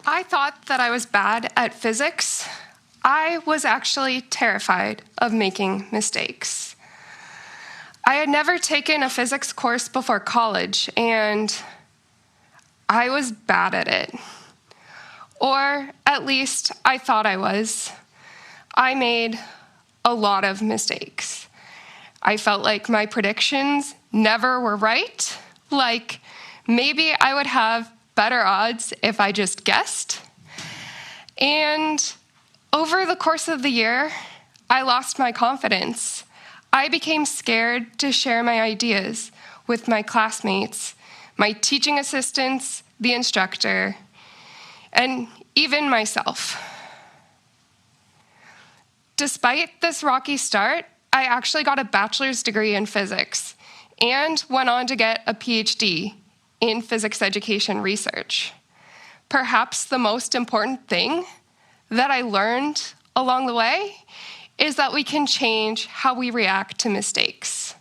I thought that I was bad at physics. I was actually terrified of making mistakes. I had never taken a physics course before college, and I was bad at it. Or at least I thought I was. I made a lot of mistakes. I felt like my predictions never were right, like maybe I would have better odds if I just guessed. And over the course of the year, I lost my confidence. I became scared to share my ideas with my classmates, my teaching assistants, the instructor, and even myself. Despite this rocky start, I actually got a bachelor's degree in physics and went on to get a PhD in physics education research. Perhaps the most important thing that I learned along the way is that we can change how we react to mistakes.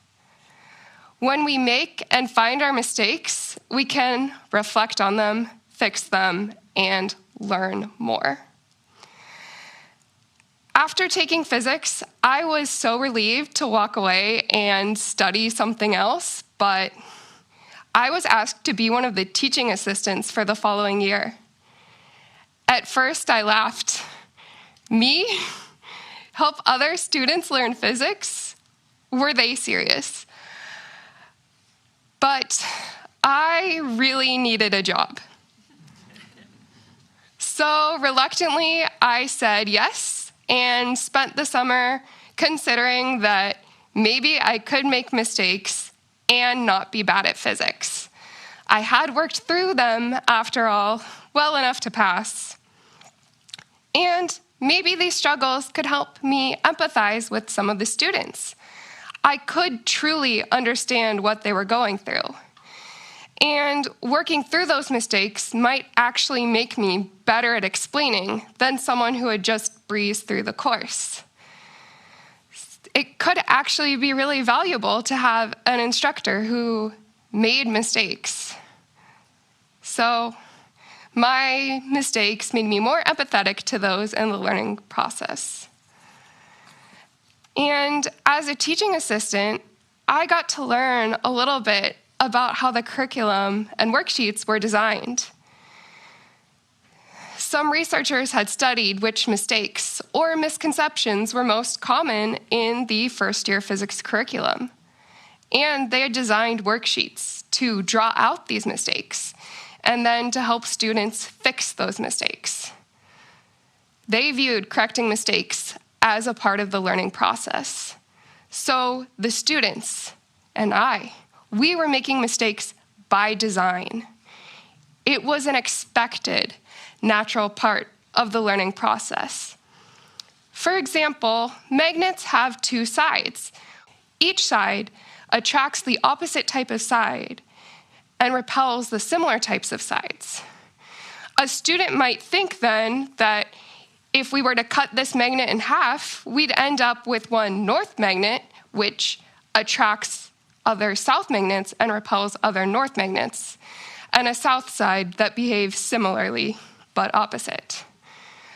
When we make and find our mistakes, we can reflect on them, fix them, and learn more. After taking physics, I was so relieved to walk away and study something else, but I was asked to be one of the teaching assistants for the following year. At first, I laughed. Me? Help other students learn physics? Were they serious? But I really needed a job. So reluctantly, I said yes and spent the summer considering that maybe I could make mistakes and not be bad at physics. I had worked through them, after all, well enough to pass. And maybe these struggles could help me empathize with some of the students. I could truly understand what they were going through. And working through those mistakes might actually make me better at explaining than someone who had just breezed through the course. It could actually be really valuable to have an instructor who made mistakes. So my mistakes made me more empathetic to those in the learning process. And as a teaching assistant, I got to learn a little bit about how the curriculum and worksheets were designed. Some researchers had studied which mistakes or misconceptions were most common in the first-year physics curriculum. And they had designed worksheets to draw out these mistakes and then to help students fix those mistakes. They viewed correcting mistakes as a part of the learning process. So the students and we were making mistakes by design. It was an expected, natural part of the learning process. For example, magnets have two sides. Each side attracts the opposite type of side and repels the similar types of sides. A student might think then that if we were to cut this magnet in half, we'd end up with one north magnet, which attracts other south magnets and repels other north magnets, and a south side that behaves similarly but opposite.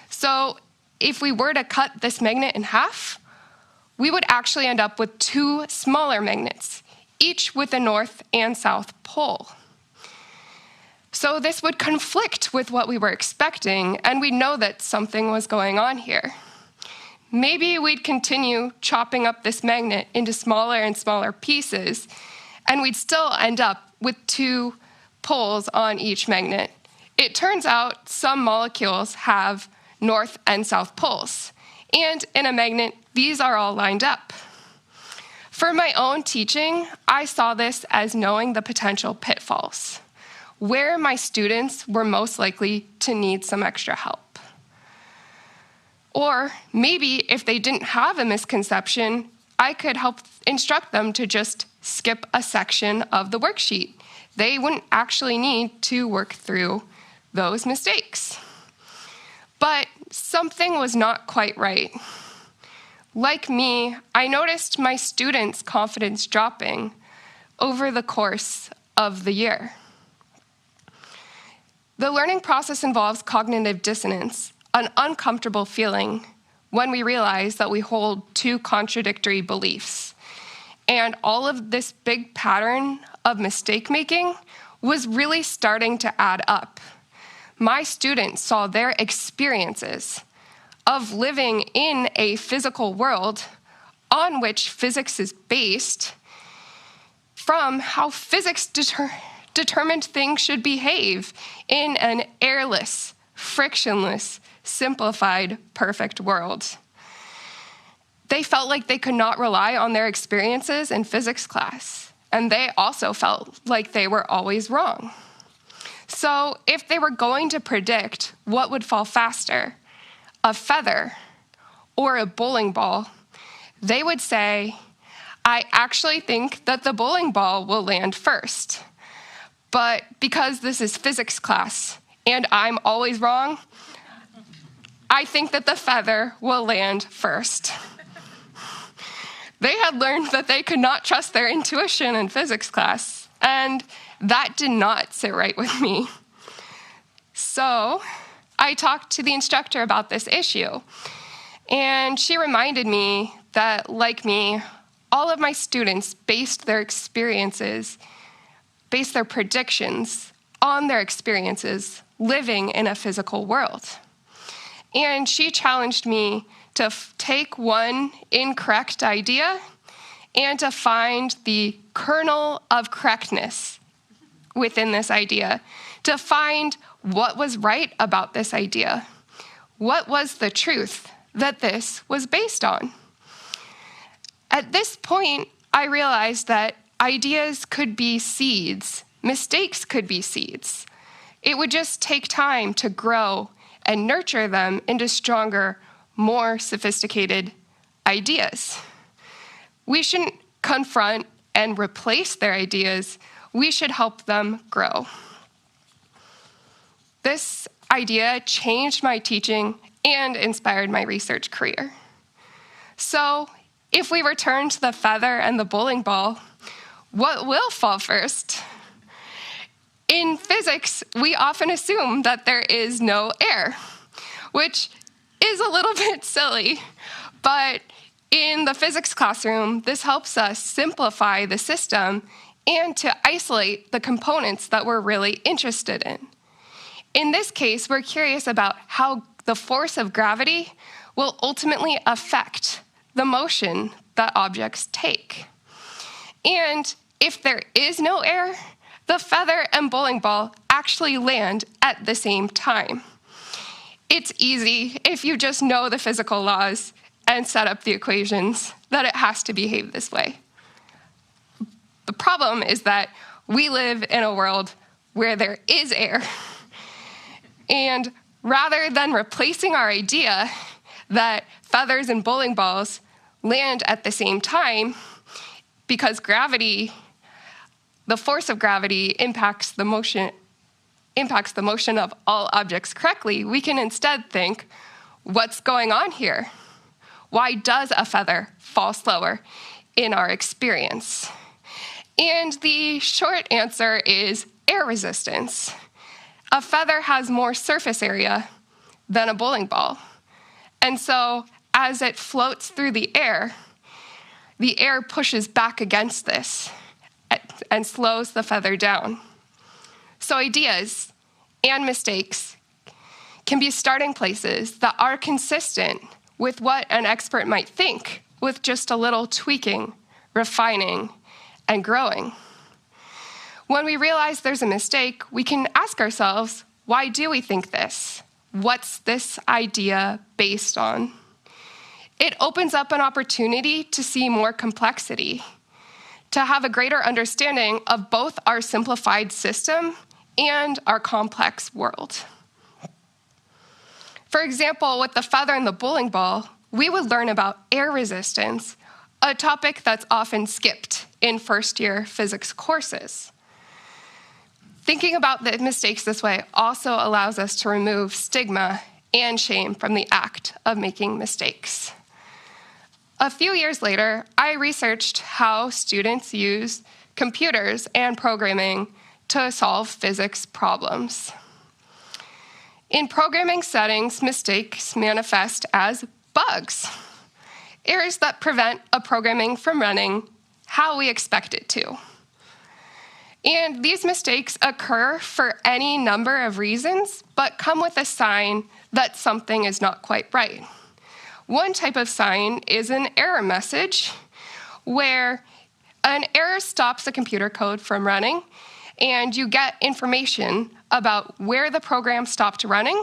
So if we were to cut this magnet in half, we would actually end up with two smaller magnets, each with a north and south pole. So this would conflict with what we were expecting, and we'd know that something was going on here. Maybe we'd continue chopping up this magnet into smaller and smaller pieces, and we'd still end up with two poles on each magnet. It turns out some molecules have north and south poles, and in a magnet, these are all lined up. For my own teaching, I saw this as knowing the potential pitfalls, where my students were most likely to need some extra help. Or maybe if they didn't have a misconception, I could help instruct them to just skip a section of the worksheet. They wouldn't actually need to work through those mistakes. But something was not quite right. Like me, I noticed my students' confidence dropping over the course of the year. The learning process involves cognitive dissonance, an uncomfortable feeling when we realize that we hold two contradictory beliefs. And all of this big pattern of mistake making was really starting to add up. My students saw their experiences of living in a physical world on which physics is based from how physics determined things should behave in an airless, frictionless, simplified, perfect world. They felt like they could not rely on their experiences in physics class, and they also felt like they were always wrong. So if they were going to predict what would fall faster, a feather or a bowling ball, they would say, I actually think that the bowling ball will land first. But because this is physics class and I'm always wrong, I think that the feather will land first. They had learned that they could not trust their intuition in physics class, and that did not sit right with me. So I talked to the instructor about this issue, and she reminded me that, like me, all of my students based their predictions on their experiences living in a physical world. And she challenged me to take one incorrect idea and to find the kernel of correctness within this idea, to find what was right about this idea. What was the truth that this was based on? At this point, I realized that ideas could be seeds, mistakes could be seeds. It would just take time to grow and nurture them into stronger, more sophisticated ideas. We shouldn't confront and replace their ideas. We should help them grow. This idea changed my teaching and inspired my research career. So, if we return to the feather and the bowling ball, what will fall first? In physics, we often assume that there is no air, which is a little bit silly, but in the physics classroom, this helps us simplify the system and to isolate the components that we're really interested in. In this case, we're curious about how the force of gravity will ultimately affect the motion that objects take. And if there is no air, the feather and bowling ball actually land at the same time. It's easy if you just know the physical laws and set up the equations that it has to behave this way. The problem is that we live in a world where there is air. And rather than replacing our idea that feathers and bowling balls land at the same time, because gravity, the force of gravity impacts the motion of all objects correctly, we can instead think, what's going on here? Why does a feather fall slower in our experience? And the short answer is air resistance. A feather has more surface area than a bowling ball. And so as it floats through the air pushes back against this and slows the feather down. So ideas and mistakes can be starting places that are consistent with what an expert might think with just a little tweaking, refining, and growing. When we realize there's a mistake, we can ask ourselves, why do we think this? What's this idea based on? It opens up an opportunity to see more complexity, to have a greater understanding of both our simplified system and our complex world. For example, with the feather and the bowling ball, we would learn about air resistance, a topic that's often skipped in first-year physics courses. Thinking about the mistakes this way also allows us to remove stigma and shame from the act of making mistakes. A few years later, I researched how students use computers and programming to solve physics problems. In programming settings, mistakes manifest as bugs, errors that prevent a programming from running how we expect it to. And these mistakes occur for any number of reasons, but come with a sign that something is not quite right. One type of sign is an error message, where an error stops the computer code from running, and you get information about where the program stopped running,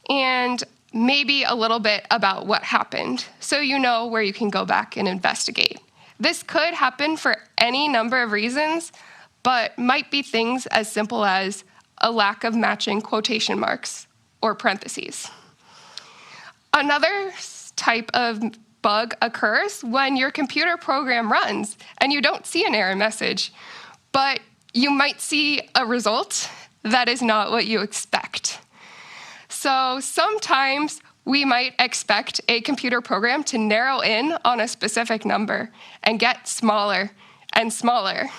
and maybe a little bit about what happened, so you know where you can go back and investigate. This could happen for any number of reasons, but might be things as simple as a lack of matching quotation marks or parentheses. Another type of bug occurs when your computer program runs and you don't see an error message, but you might see a result that is not what you expect. So sometimes we might expect a computer program to narrow in on a specific number and get smaller and smaller.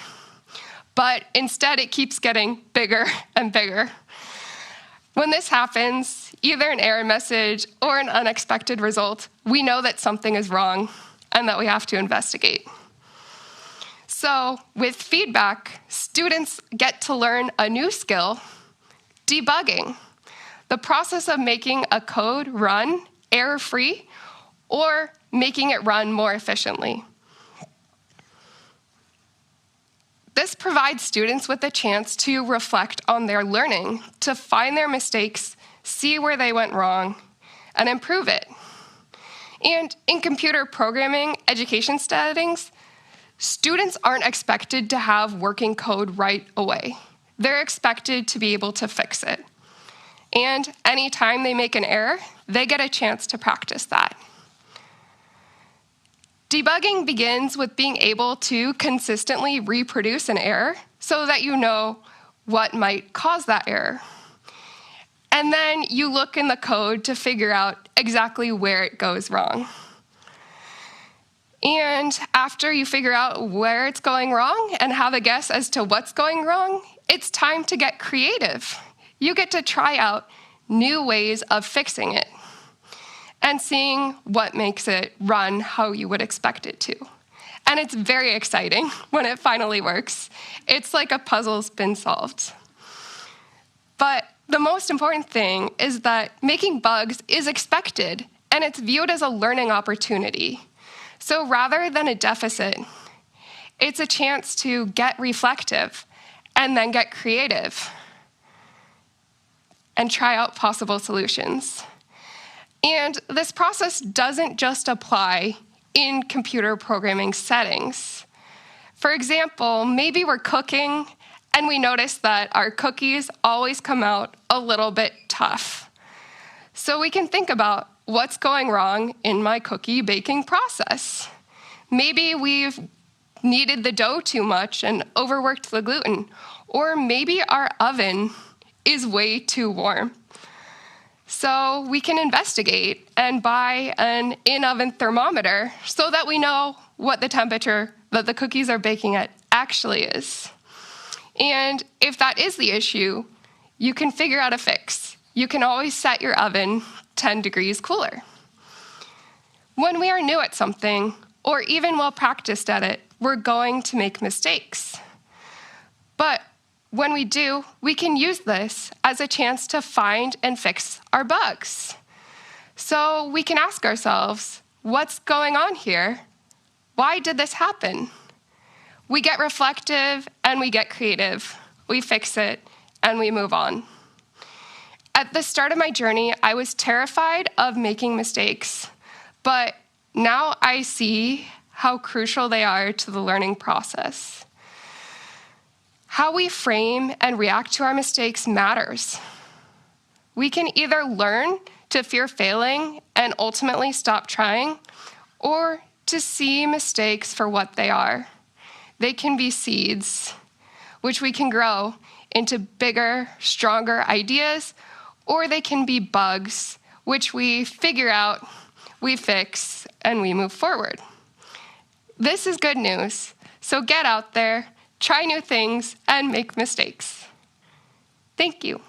But instead, it keeps getting bigger and bigger. When this happens, either an error message or an unexpected result, we know that something is wrong and that we have to investigate. So with feedback, students get to learn a new skill, debugging, the process of making a code run error-free or making it run more efficiently. This provides students with a chance to reflect on their learning, to find their mistakes, see where they went wrong, and improve it. And in computer programming education settings, students aren't expected to have working code right away. They're expected to be able to fix it. And anytime they make an error, they get a chance to practice that. Debugging begins with being able to consistently reproduce an error so that you know what might cause that error. And then you look in the code to figure out exactly where it goes wrong. And after you figure out where it's going wrong and have a guess as to what's going wrong, it's time to get creative. You get to try out new ways of fixing it and seeing what makes it run how you would expect it to. And it's very exciting when it finally works. It's like a puzzle's been solved. But the most important thing is that making bugs is expected, and it's viewed as a learning opportunity. So rather than a deficit, it's a chance to get reflective and then get creative and try out possible solutions. And this process doesn't just apply in computer programming settings. For example, maybe we're cooking and we notice that our cookies always come out a little bit tough. So we can think about what's going wrong in my cookie baking process. Maybe we've kneaded the dough too much and overworked the gluten, or maybe our oven is way too warm. So we can investigate and buy an in-oven thermometer so that we know what the temperature that the cookies are baking at actually is. And if that is the issue, you can figure out a fix. You can always set your oven 10 degrees cooler. When we are new at something, or even well practiced at it, we're going to make mistakes. But when we do, we can use this as a chance to find and fix our bugs. So we can ask ourselves, what's going on here? Why did this happen? We get reflective and we get creative. We fix it and we move on. At the start of my journey, I was terrified of making mistakes, but now I see how crucial they are to the learning process. How we frame and react to our mistakes matters. We can either learn to fear failing and ultimately stop trying, or to see mistakes for what they are. They can be seeds, which we can grow into bigger, stronger ideas, or they can be bugs, which we figure out we fix, and we move forward. This is good news. So get out there, try new things, and make mistakes. Thank you.